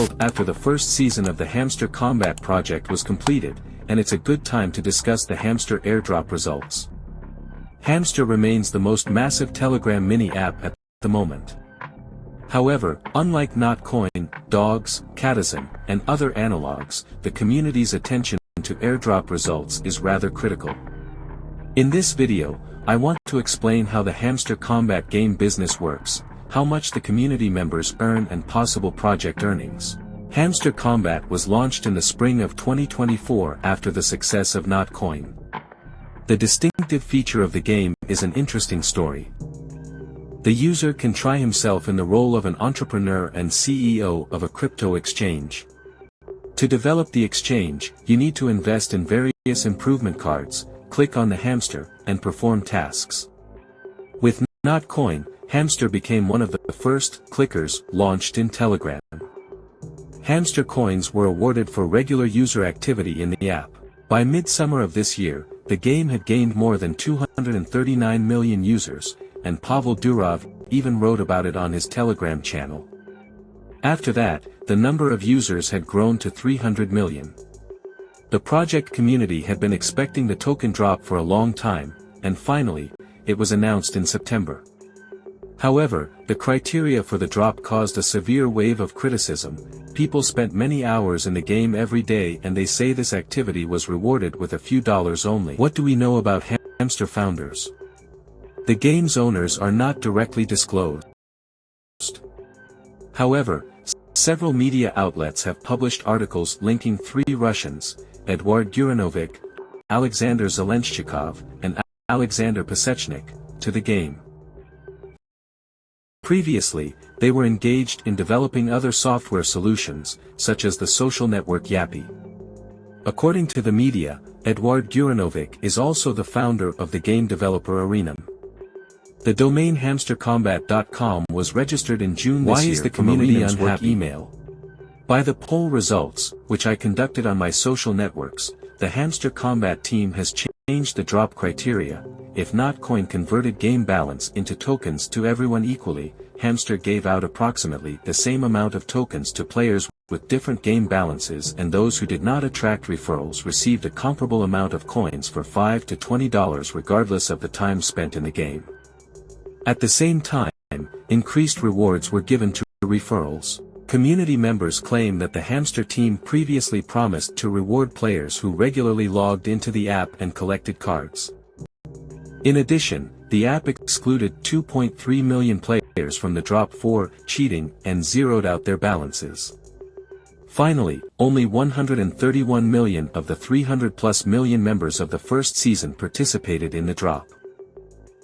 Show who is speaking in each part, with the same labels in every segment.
Speaker 1: built after the first season of the Hamster Kombat project was completed, and it's a good time to discuss the Hamster airdrop results. Hamster remains the most massive Telegram mini-app at the moment. However, unlike Notcoin, Dogs, Catizen, and other analogs, the community's attention to airdrop results is rather critical. In this video, I want to explain how the Hamster Kombat game business works, how much the community members earn and possible project earnings. Hamster Kombat was launched in the spring of 2024 after the success of Notcoin. The distinctive feature of the game is an interesting story. The user can try himself in the role of an entrepreneur and CEO of a crypto exchange. To develop the exchange, you need to invest in various improvement cards, click on the hamster, and perform tasks. With Notcoin, Hamster became one of the first clickers launched in Telegram. Hamster coins were awarded for regular user activity in the app. By midsummer of this year, the game had gained more than 239 million users, and Pavel Durov even wrote about it on his Telegram channel. After that, the number of users had grown to 300 million. The project community had been expecting the token drop for a long time, and finally, it was announced in September. However, the criteria for the drop caused a severe wave of criticism. People spent many hours in the game every day and they say this activity was rewarded with a few dollars only. What do we know about Hamster founders? The game's owners are not directly disclosed. However, several media outlets have published articles linking three Russians, Eduard Gurinovic, Alexander Zelenshchikov, and Alexander Pasechnik, to the game. Previously, they were engaged in developing other software solutions, such as the social network Yappy. According to the media, Eduard Gurinovic is also the founder of the game developer Arena. The domain hamsterkombat.com was registered in June this year. Why is the community unhappy? Email. By the poll results, which I conducted on my social networks, the Hamster Kombat team has changed the drop criteria. If Notcoin converted game balance into tokens to everyone equally, Hamster gave out approximately the same amount of tokens to players with different game balances, and those who did not attract referrals received a comparable amount of coins for $5 to $20 regardless of the time spent in the game. At the same time, increased rewards were given to referrals. Community members claim that the Hamster team previously promised to reward players who regularly logged into the app and collected cards. In addition, the app excluded 2.3 million players from the drop for cheating and zeroed out their balances. Finally, only 131 million of the 300+ million members of the first season participated in the drop.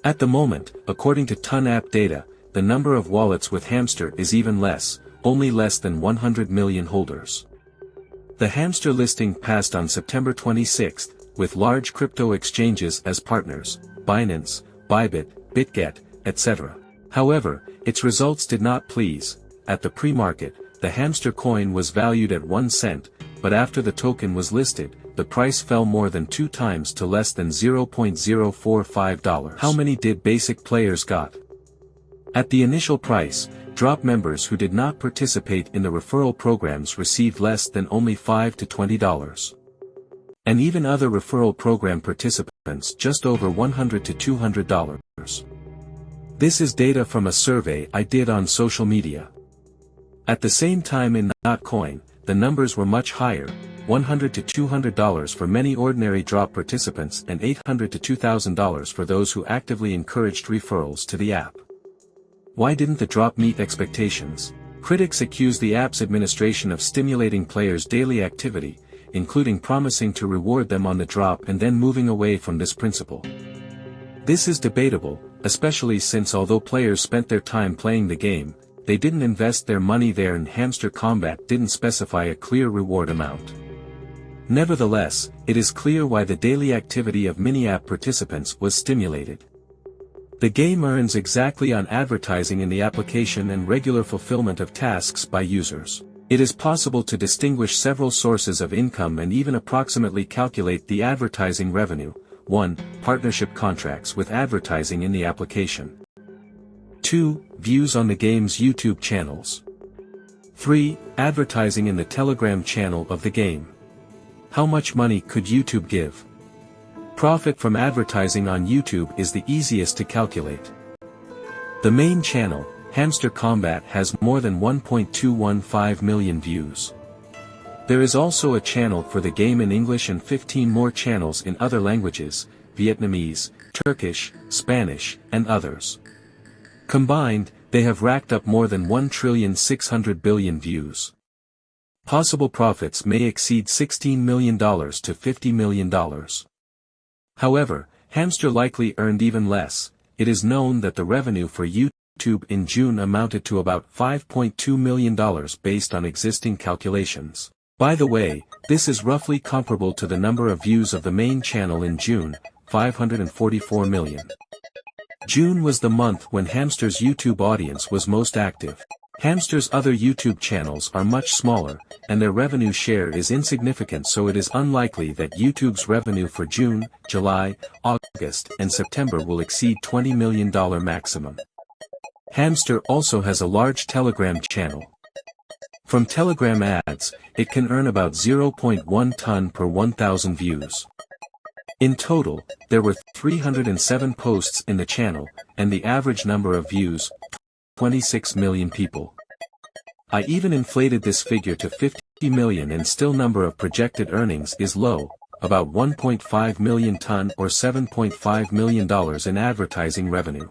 Speaker 1: At the moment, according to Ton app data, the number of wallets with Hamster is even less, only less than 100 million holders. The Hamster listing passed on September 26, with large crypto exchanges as partners, Binance, Bybit, BitGet, etc. However, its results did not please. At the pre-market, the Hamster coin was valued at 1 cent, but after the token was listed, the price fell more than 2 times to less than $0.045. How many did basic players got? At the initial price, drop members who did not participate in the referral programs received less than only $5 to $20. And even other referral program participants just over $100 to $200. This is data from a survey I did on social media. At the same time in Notcoin, the numbers were much higher, $100 to $200 for many ordinary drop participants and $800 to $2,000 for those who actively encouraged referrals to the app. Why didn't the drop meet expectations? Critics accuse the app's administration of stimulating players' daily activity, including promising to reward them on the drop and then moving away from this principle. This is debatable, especially since although players spent their time playing the game, they didn't invest their money there and Hamster Kombat didn't specify a clear reward amount. Nevertheless, it is clear why the daily activity of mini-app participants was stimulated. The game earns exactly on advertising in the application and regular fulfillment of tasks by users. It is possible to distinguish several sources of income and even approximately calculate the advertising revenue. 1. Partnership contracts with advertising in the application. 2. Views on the game's YouTube channels. 3. Advertising in the Telegram channel of the game. How much money could YouTube give? Profit from advertising on YouTube is the easiest to calculate. The main channel, hamsterkombat, has more than 1.215 million views. There is also a channel for the game in English and 15 more channels in other languages, Vietnamese, Turkish, Spanish, and others. Combined, they have racked up more than 1,600,000,000,000 views. Possible profits may exceed $16 million to $50 million. However, Hamster likely earned even less. It is known that the revenue for YouTube in June amounted to about $5.2 million based on existing calculations. By the way, this is roughly comparable to the number of views of the main channel in June, 544 million. June was the month when Hamster's YouTube audience was most active. Hamster's other YouTube channels are much smaller, and their revenue share is insignificant, so it is unlikely that YouTube's revenue for June, July, August, and September will exceed $20 million maximum. Hamster also has a large Telegram channel. From Telegram ads, it can earn about 0.1 ton per 1,000 views. In total, there were 307 posts in the channel, and the average number of views, 26 million people. I even inflated this figure to 50 million, and still number of projected earnings is low, about 1.5 million ton or $7.5 million in advertising revenue.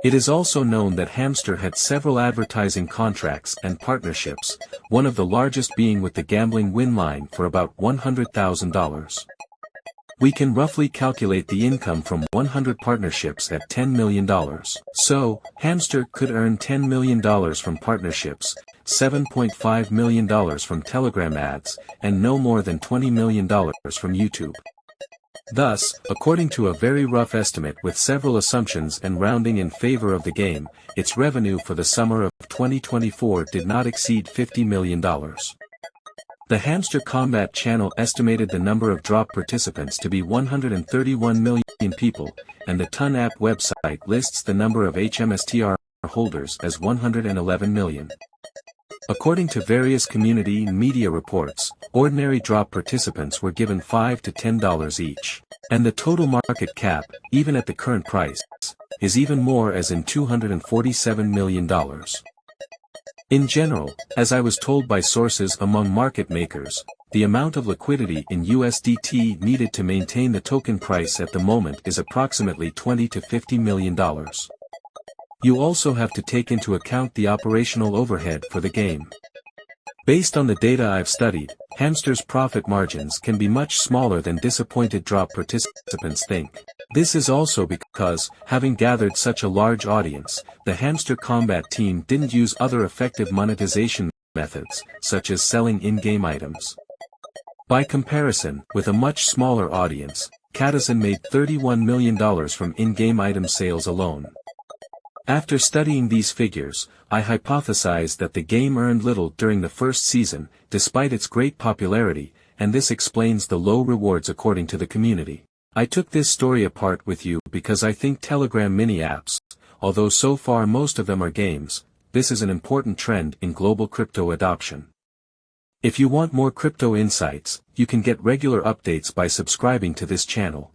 Speaker 1: It is also known that Hamster had several advertising contracts and partnerships, one of the largest being with the gambling win line for about $100,000. We can roughly calculate the income from 100 partnerships at $10 million. So, Hamster could earn $10 million from partnerships, $7.5 million from Telegram ads, and no more than $20 million from YouTube. Thus, according to a very rough estimate with several assumptions and rounding in favor of the game, its revenue for the summer of 2024 did not exceed $50 million. The Hamster Kombat channel estimated the number of drop participants to be 131 million people, and the Ton app website lists the number of HMSTR holders as 111 million. According to various community and media reports, ordinary drop participants were given $5 to $10 each. And the total market cap, even at the current price, is even more, as in $247 million. In general, as I was told by sources among market makers, the amount of liquidity in USDT needed to maintain the token price at the moment is approximately $20 to $50 million. You also have to take into account the operational overhead for the game. Based on the data I've studied, Hamster's profit margins can be much smaller than disappointed drop participants think. This is also because, having gathered such a large audience, the Hamster Kombat team didn't use other effective monetization methods, such as selling in-game items. By comparison, with a much smaller audience, Katasan made $31 million from in-game item sales alone. After studying these figures, I hypothesized that the game earned little during the first season, despite its great popularity, and this explains the low rewards according to the community. I took this story apart with you because I think Telegram mini-apps, although so far most of them are games, this is an important trend in global crypto adoption. If you want more crypto insights, you can get regular updates by subscribing to this channel.